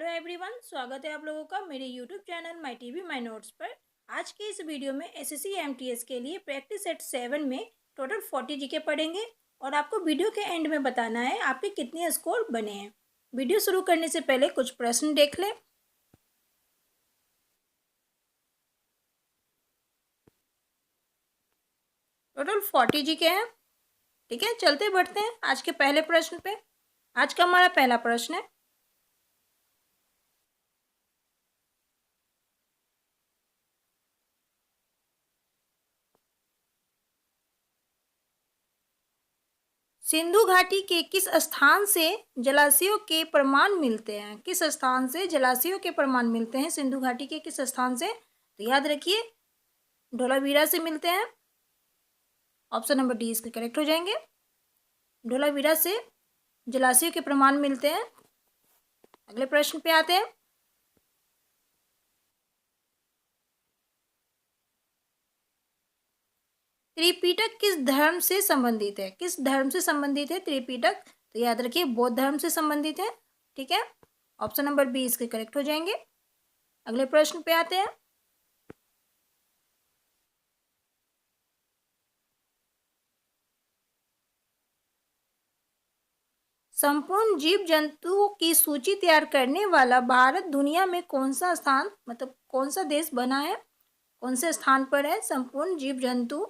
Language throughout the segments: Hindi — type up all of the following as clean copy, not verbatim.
हेलो एवरीवन, स्वागत है आप लोगों का मेरे YouTube channel my TV my notes पर। आज के इस वीडियो में एसएससी एमटीएस के लिए प्रैक्टिस सेट 7 में टोटल 40 जीके पढ़ेंगे और आपको वीडियो के एंड में बताना है आपके कितने स्कोर बने हैं। वीडियो शुरू करने से पहले कुछ प्रश्न देख लें। टोटल 40 जीके हैं। ठीक है, चलते बढ़ते हैं आज के पहले प्रश्न पे। आज का हमारा पहला प्रश्न है, सिंधु घाटी के किस स्थान से जलाशयों के प्रमाण मिलते हैं? किस स्थान से जलाशयों के प्रमाण मिलते हैं? सिंधु घाटी के किस स्थान से? तो याद रखिए, धोलावीरा से मिलते हैं। ऑप्शन नंबर डी इसके करेक्ट हो जाएंगे। धोलावीरा से जलाशयों के प्रमाण मिलते हैं। अगले प्रश्न पे आते हैं। त्रिपिटक किस धर्म से संबंधित है? किस धर्म से संबंधित है त्रिपिटक? तो याद रखिए, बौद्ध धर्म से संबंधित है। ठीक है, ऑप्शन नंबर बी इसके करेक्ट हो जाएंगे। अगले प्रश्न पे आते हैं। संपूर्ण जीव जंतुओं की सूची तैयार करने वाला भारत दुनिया में कौन सा स्थान, मतलब कौन सा देश बना है, कौन से स्थान पर है? संपूर्ण जीव जंतु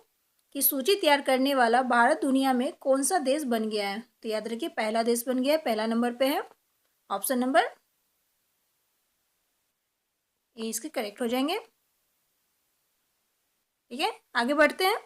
की सूची तैयार करने वाला भारत दुनिया में कौन सा देश बन गया है? तो याद रखिए, पहला देश बन गया है, पहला नंबर पे है। ऑप्शन नंबर ए इसके करेक्ट हो जाएंगे। ठीक है, आगे बढ़ते हैं।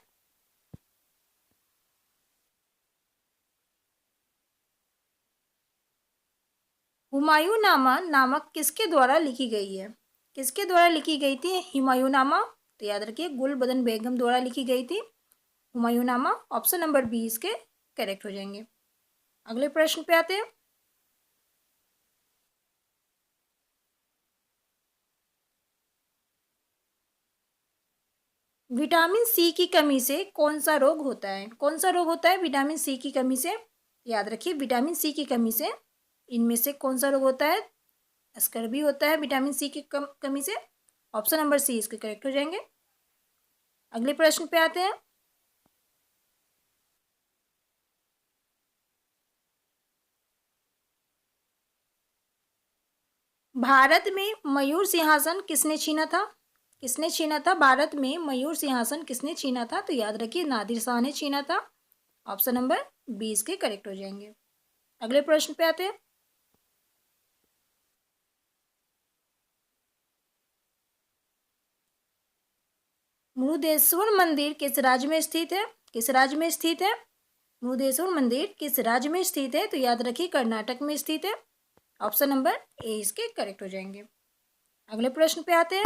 हुमायूंनामा नामक किसके द्वारा लिखी गई है? किसके द्वारा लिखी गई थी हुमायूंनामा? तो याद रखिए, गुलबदन बेगम द्वारा लिखी गई थी हुमायूंनामा। ऑप्शन नंबर बी इसके करेक्ट हो जाएंगे। अगले प्रश्न पे आते हैं। विटामिन सी की कमी से कौन सा रोग होता है? कौन सा रोग होता है विटामिन सी की कमी से? याद रखिए, विटामिन सी की कमी से इनमें से कौन सा रोग होता है? स्कर्वी होता है विटामिन सी की कमी से। ऑप्शन नंबर सी इसके करेक्ट हो जाएंगे। अगले प्रश्न पे आते हैं। भारत में मयूर सिंहासन किसने छीना था? किसने छीना था? भारत में मयूर सिंहासन किसने छीना था? तो याद रखिए, नादिर शाह ने छीना था। ऑप्शन नंबर 20 के करेक्ट हो जाएंगे। अगले प्रश्न पे आते हैं। मुरुदेश्वर मंदिर किस राज्य में स्थित है? किस राज्य में स्थित है मुरुदेश्वर मंदिर? किस राज्य में स्थित है? तो याद रखिए, कर्नाटक में स्थित है। ऑप्शन नंबर ए इसके करेक्ट हो जाएंगे। अगले प्रश्न पे आते हैं।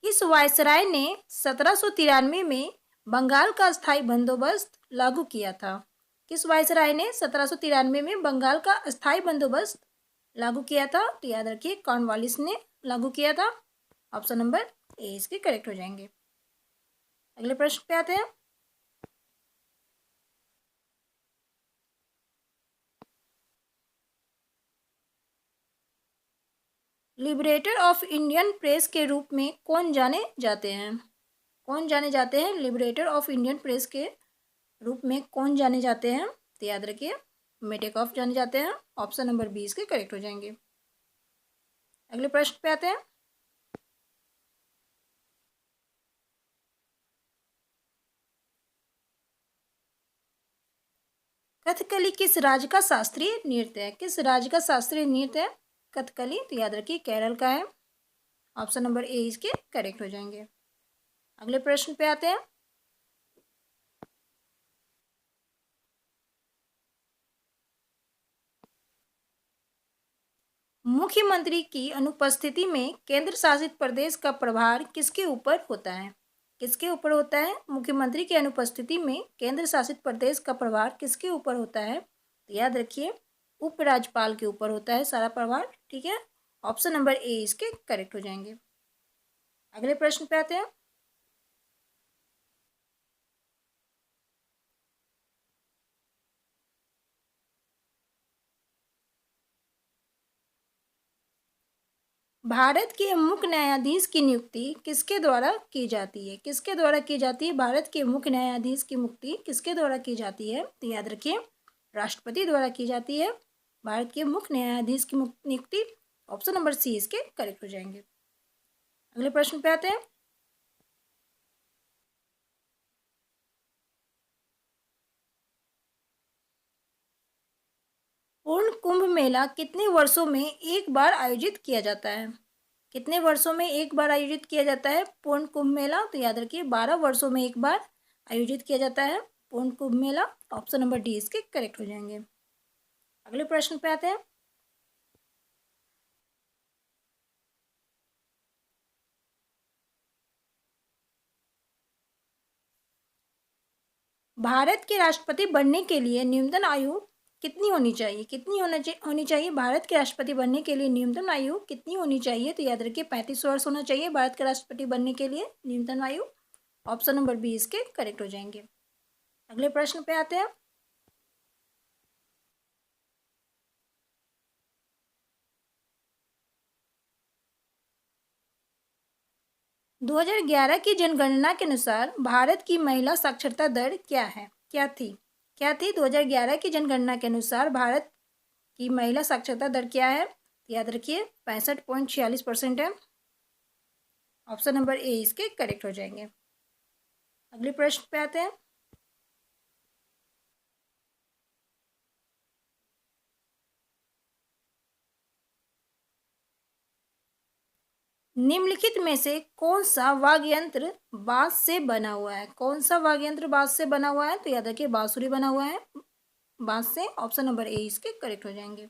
किस वायसराय ने 1793 में बंगाल का स्थायी बंदोबस्त लागू किया था? किस वायसराय ने 1793 में बंगाल का स्थायी बंदोबस्त लागू किया था? तो याद रखिए, कॉर्नवालिस ने लागू किया था। ऑप्शन नंबर ए इसके करेक्ट हो जाएंगे। अगले प्रश्न पे आते हैं। लिबरेटर ऑफ इंडियन प्रेस के रूप में कौन जाने जाते हैं? कौन जाने जाते हैं लिबरेटर ऑफ इंडियन प्रेस के रूप में? कौन जाने जाते हैं? तो याद रखिए, मेटेकॉफ जाने जाते हैं। ऑप्शन नंबर 20 के करेक्ट हो जाएंगे। अगले प्रश्न पे आते हैं। कथकली किस राज्य का शास्त्रीय नृत्य है? किस राज्य का शास्त्रीय नृत्य है कथकली? तो याद रखिए, केरल का है। ऑप्शन नंबर ए इसके करेक्ट हो जाएंगे। अगले प्रश्न पे आते हैं। मुख्यमंत्री की अनुपस्थिति में केंद्र शासित प्रदेश का प्रभार किसके ऊपर होता है? किसके ऊपर होता है? मुख्यमंत्री की अनुपस्थिति में केंद्र शासित प्रदेश का प्रभार किसके ऊपर होता है? तो याद रखिए, उपराज्यपाल के ऊपर होता है सारा प्रभार। ठीक है, ऑप्शन नंबर ए इसके करेक्ट हो जाएंगे। अगले प्रश्न पे आते हैं। भारत के मुख्य न्यायाधीश की नियुक्ति किसके द्वारा की जाती है? किसके द्वारा की जाती है? भारत के मुख्य न्यायाधीश की नियुक्ति किसके द्वारा की जाती है? तो याद रखिए, राष्ट्रपति द्वारा की जाती है भारत के मुख्य न्यायाधीश की नियुक्ति। ऑप्शन नंबर सी इसके करेक्ट हो जाएंगे। अगले प्रश्न पे आते हैं। पूर्ण कुंभ मेला कितने वर्षों में एक बार आयोजित किया जाता है? कितने वर्षों में एक बार आयोजित किया जाता है पूर्ण कुंभ मेला? तो याद रखिए 12 वर्षों में एक बार आयोजित किया जाता है पूर्ण Kumbh Mela. Option number D इसके करेक्ट हो जाएंगे। अगले प्रश्न पे आते हैं। भारत के राष्ट्रपति बनने के लिए न्यूनतम आयु कितनी होनी चाहिए? कितनी होनी चाहिए भारत के राष्ट्रपति बनने के लिए न्यूनतम आयु कितनी होनी चाहिए? तो याद रखिए 35 वर्ष होना चाहिए भारत के राष्ट्रपति बनने के लिए न्यूनतम आयु। ऑप्शन नंबर बी इसके करेक्ट हो जाएंगे। अगले प्रश्न पे आते हैं। 2011 की जनगणना के अनुसार भारत की महिला साक्षरता दर क्या है? क्या थी 2011 की जनगणना के अनुसार भारत की महिला साक्षरता दर क्या है? याद रखिए 65.46% है। ऑप्शन नंबर ए इसके करेक्ट हो जाएंगे। अगले प्रश्न पे आते हैं। निम्नलिखित में से कौन सा वाद्य यंत्र बांस से बना हुआ है? कौन सा वाद्य यंत्र बांस से बना हुआ है? तो याद रखिए बांसुरी बना हुआ है बांस से। ऑप्शन नंबर ए इसके करेक्ट हो जाएंगे।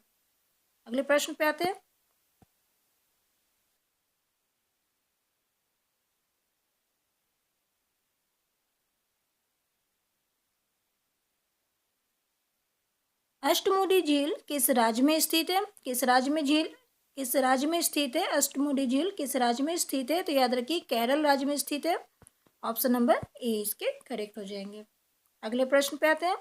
अगले प्रश्न पे आते हैं। अष्टमुडी झील किस राज्य में स्थित है? किस राज्य में स्थित है? अष्टमुडी झील किस राज्य में स्थित है? तो याद रखिए केरल राज्य में स्थित है। ऑप्शन नंबर ए इसके करेक्ट हो जाएंगे। अगले प्रश्न पे आते हैं।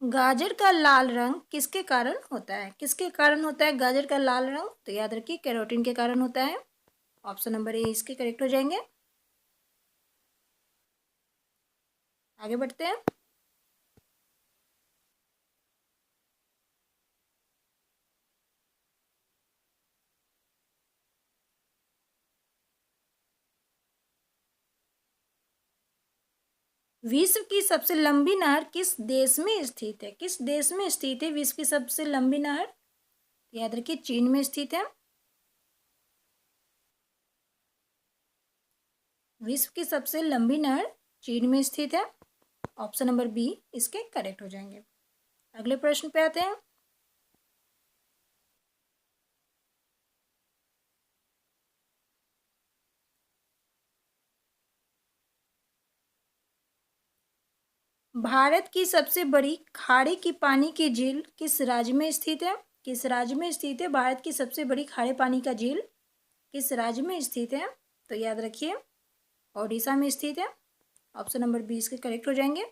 गाजर का लाल रंग किसके कारण होता है? किसके कारण होता है गाजर का लाल रंग? तो याद रखिए कैरोटीन के कारण होता है। ऑप्शन नंबर ए इसके करेक्ट हो जाएंगे। आगे बढ़ते हैं। विश्व की सबसे लंबी नहर किस देश में स्थित है? किस देश में स्थित है विश्व की सबसे लंबी नहर? याद रखिए चीन में स्थित है। विश्व की सबसे लंबी नहर चीन में स्थित है। ऑप्शन नंबर बी इसके करेक्ट हो जाएंगे। अगले प्रश्न पे आते हैं। भारत की सबसे बड़ी खारे की पानी की झील किस राज्य में स्थित है? किस राज्य में स्थित है भारत की सबसे बड़ी खारे पानी का झील किस राज्य में स्थित है? तो याद रखिए ओडिशा में स्थित है। ऑप्शन नंबर बी इसके करेक्ट हो जाएंगे।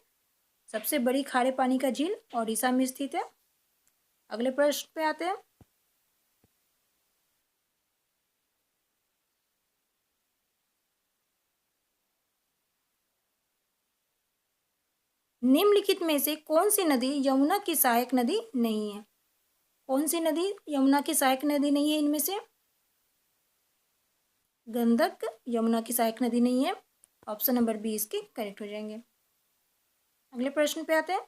सबसे बड़ी खारे पानी का झील ओडिशा में स्थित है। अगले प्रश्न पे आते हैं। निम्नलिखित में से कौन सी नदी यमुना की सहायक नदी नहीं है? कौन सी नदी यमुना की सहायक नदी नहीं है इनमें से? गंडक यमुना की सहायक नदी नहीं है। ऑप्शन नंबर बी इसके करेक्ट हो जाएंगे। अगले प्रश्न पे आते हैं।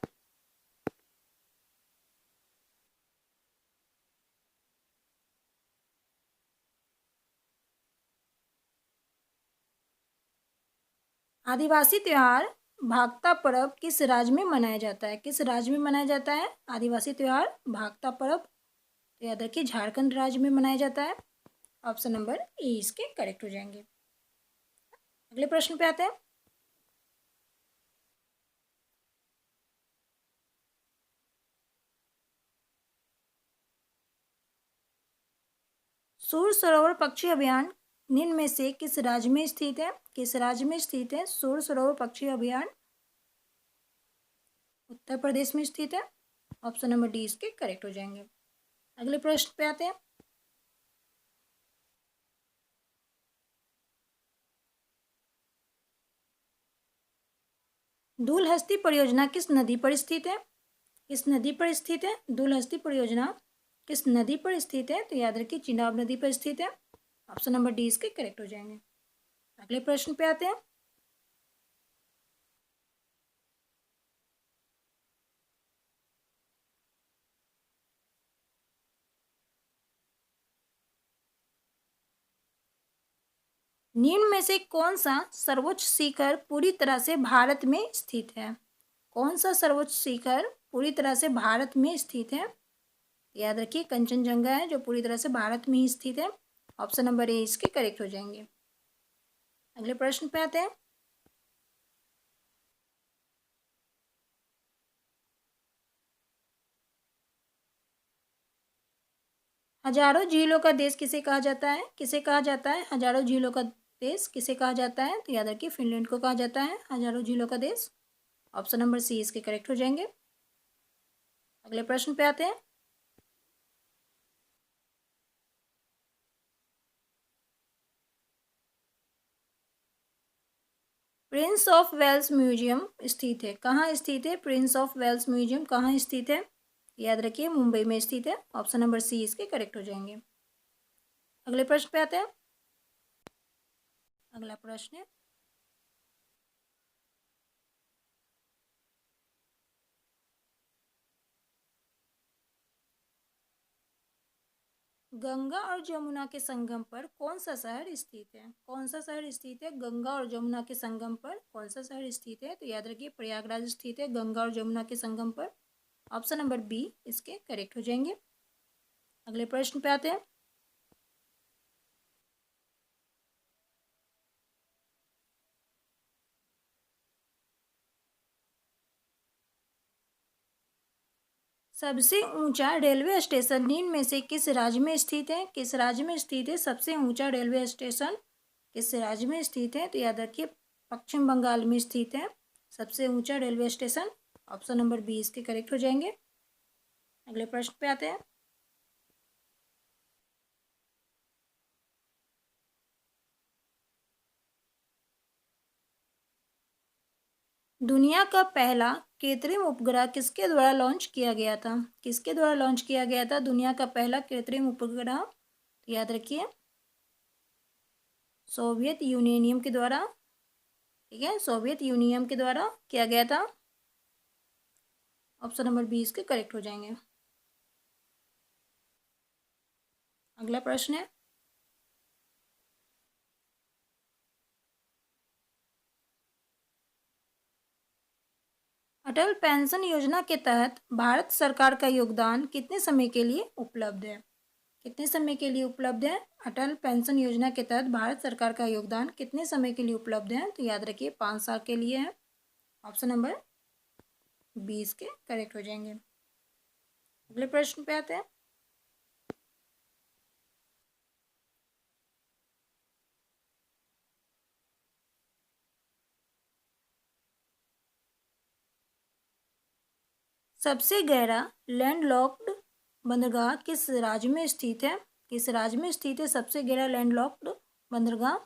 आदिवासी त्योहार भागता पर्व किस राज्य में मनाया जाता है? किस राज्य में मनाया जाता है आदिवासी त्योहार भागता पर्व? तो याद रखिए झारखंड राज्य में मनाया जाता है। ऑप्शन नंबर ए इसके करेक्ट हो जाएंगे। अगले प्रश्न पे आते हैं। सूर सरोवर पक्षी अभयारण्य निम्न में से किस राज्य में स्थित है? किस राज्य में स्थित है सूर सरोवर पक्षी अभयारण्य? उत्तर प्रदेश में स्थित है। ऑप्शन नंबर डी इसके करेक्ट हो जाएंगे। अगले प्रश्न पे आते हैं। दूलहस्ती परियोजना किस नदी पर स्थित है? किस नदी पर स्थित है दूलहस्ती परियोजना? किस नदी पर स्थित है? तो याद रखिए चिनाब नदी पर स्थित है। ऑप्शन नंबर डी इसके करेक्ट हो जाएंगे। अगले प्रश्न पे आते हैं। निम्न में से कौन सा सर्वोच्च शिखर पूरी तरह से भारत में स्थित है? कौन सा सर्वोच्च शिखर पूरी तरह से भारत में स्थित है? याद रखिए कंचनजंगा है जो पूरी तरह से भारत में ही स्थित है। ऑप्शन नंबर ए इसके करेक्ट हो जाएंगे। अगले प्रश्न पे आते हैं। हजारों झीलों का देश किसे कहा जाता है? किसे कहा जाता है हजारों झीलों का देश? किसे कहा जाता है? तो याद रखिए फिनलैंड को कहा जाता है हजारों झीलों का देश। ऑप्शन नंबर सी इसके करेक्ट हो जाएंगे। अगले प्रश्न पे आते हैं। प्रिंस ऑफ वेल्स म्यूजियम स्थित है कहाँ स्थित है? प्रिंस ऑफ वेल्स म्यूजियम कहाँ स्थित है? याद रखिए मुंबई में स्थित है। ऑप्शन नंबर सी इसके करेक्ट हो जाएंगे। अगले प्रश्न पे आते हैं। अगला प्रश्न है गंगा और जमुना के संगम पर कौन सा शहर स्थित है? कौन सा शहर स्थित है गंगा और जमुना के संगम पर? कौन सा शहर स्थित है? तो याद रखिए प्रयागराज स्थित है गंगा और जमुना के संगम पर। ऑप्शन नंबर बी इसके करेक्ट हो जाएंगे। अगले प्रश्न पे आते हैं। सबसे ऊंचा रेलवे स्टेशन निम्न में से किस राज्य में स्थित है? किस राज्य में स्थित है सबसे ऊंचा रेलवे स्टेशन? किस राज्य में स्थित है? तो याद रखिए पश्चिम बंगाल में स्थित है सबसे ऊंचा railway station. Option number B इसके करेक्ट हो जाएंगे। अगले प्रश्न पे आते हैं। दुनिया का पहला कृत्रिम उपग्रह किसके द्वारा लॉन्च किया गया था? किसके द्वारा लॉन्च किया गया था दुनिया का पहला कृत्रिम उपग्रह? तो याद रखिए सोवियत यूनियन के द्वारा। ठीक है सोवियत यूनियन के द्वारा किया गया था। ऑप्शन नंबर बी इसके करेक्ट हो जाएंगे। अगला प्रश्न है अटल पेंशन योजना के तहत भारत सरकार का योगदान कितने समय के लिए उपलब्ध है? कितने समय के लिए उपलब्ध है? अटल पेंशन योजना के तहत भारत सरकार का योगदान कितने समय के लिए उपलब्ध है? तो याद रखिए 5 साल के लिए है। ऑप्शन नंबर 20 के करेक्ट हो जाएंगे। अगले प्रश्न पे आते हैं। सबसे गहरा लैंडलॉक्ड बंदरगाह किस राज्य में स्थित है? किस राज्य में स्थित है सबसे गहरा लैंडलॉक्ड बंदरगाह?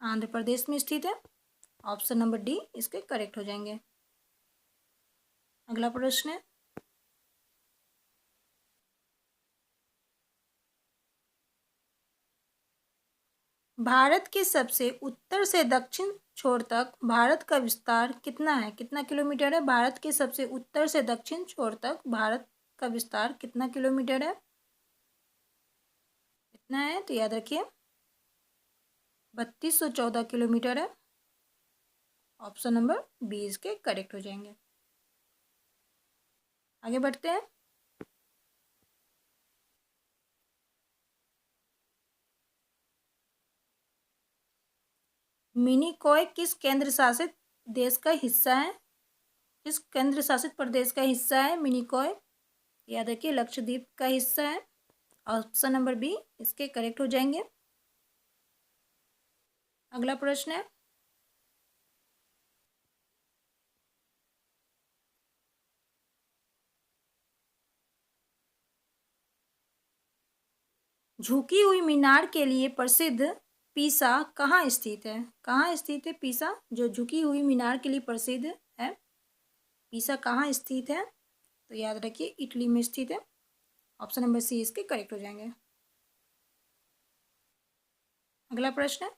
आंध्र प्रदेश में स्थित है। ऑप्शन नंबर डी इसके करेक्ट हो जाएंगे। अगला प्रश्न है भारत के सबसे उत्तर से दक्षिण छोर तक भारत का विस्तार कितना है? कितना किलोमीटर है? भारत के सबसे उत्तर से दक्षिण छोर तक भारत का विस्तार कितना किलोमीटर है? कितना है? तो याद रखिए 3214 किलोमीटर है। ऑप्शन नंबर 20 के करेक्ट हो जाएंगे। आगे बढ़ते हैं। मिनीकॉय किस केंद्र शासित देश का हिस्सा है? किस केंद्र शासित प्रदेश का हिस्सा है मिनीकॉय? याद रखिए लक्षद्वीप का हिस्सा है। ऑप्शन नंबर बी इसके करेक्ट हो जाएंगे। अगला प्रश्न है, झुकी हुई मीनार के लिए प्रसिद्ध पीसा कहाँ स्थित है? कहाँ स्थित है पीसा? जो झुकी हुई मीनार के लिए प्रसिद्ध है, पीसा कहाँ स्थित है? तो याद रखिए इटली में स्थित है। ऑप्शन नंबर सी इसके करेक्ट हो जाएंगे। अगला प्रश्न है,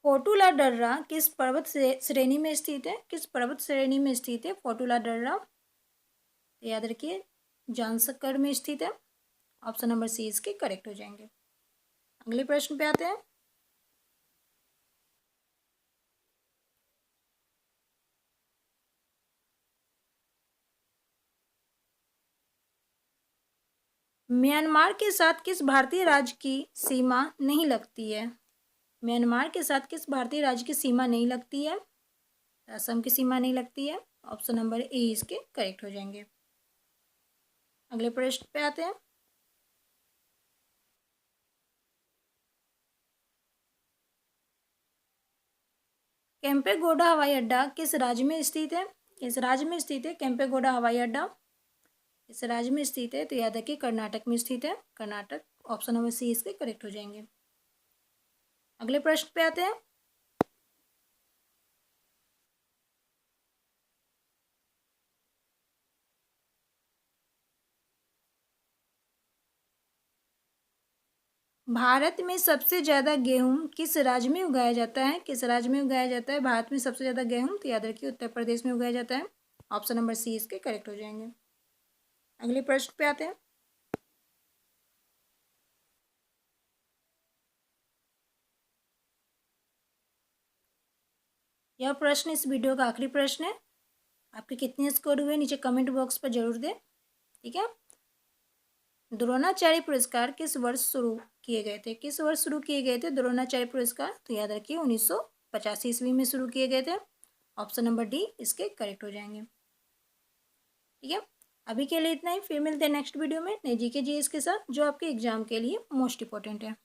फोटुला डर्रा किस पर्वत से श्रेणी में स्थित है? किस पर्वत श्रेणी में स्थित है फोटुला डर्रा? तो याद रखिए जांसकर में स्थित है। ऑप्शन नंबर सी इसके करेक्ट हो जाएंगे। अगले प्रश्न पे आते हैं, म्यांमार के साथ किस भारतीय राज्य की सीमा नहीं लगती है? म्यांमार के साथ किस भारतीय राज्य की सीमा नहीं लगती है? असम की सीमा नहीं लगती है। ऑप्शन नंबर ए इसके करेक्ट हो जाएंगे। अगले प्रश्न पे आते हैं, केम्पेगौड़ा हवाई अड्डा किस राज्य में स्थित है? किस राज्य में स्थित है केम्पेगौड़ा हवाई अड्डा? इस राज्य में स्थित है तो याद रखिए कर्नाटक में स्थित है, कर्नाटक। ऑप्शन नंबर सी इसके करेक्ट हो जाएंगे। अगले प्रश्न पे आते हैं, भारत में सबसे ज़्यादा गेहूं किस राज्य में उगाया जाता है? किस राज्य में उगाया जाता है भारत में सबसे ज़्यादा गेहूं? तो याद रखिए उत्तर प्रदेश में उगाया जाता है। ऑप्शन नंबर सी इसके करेक्ट हो जाएंगे। अगले प्रश्न पे आते हैं, यह प्रश्न इस वीडियो का आखिरी प्रश्न है। आपके कितने स्कोर हुए नीचे कमेंट बॉक्स पर जरूर दें, ठीक है। द्रोणाचार्य पुरस्कार किस वर्ष शुरू किए गए थे? किस वर्ष शुरू किए गए थे द्रोणाचार्य पुरस्कार? तो याद रखिए 1985 ईस्वी में शुरू किए गए थे। ऑप्शन नंबर डी इसके करेक्ट हो जाएंगे, ठीक है। अभी के लिए इतना ही, फिर मिलते हैं नेक्स्ट वीडियो में नई जीके जीएस के साथ जो आपके एग्जाम के लिए मोस्ट इंपॉर्टेंट है।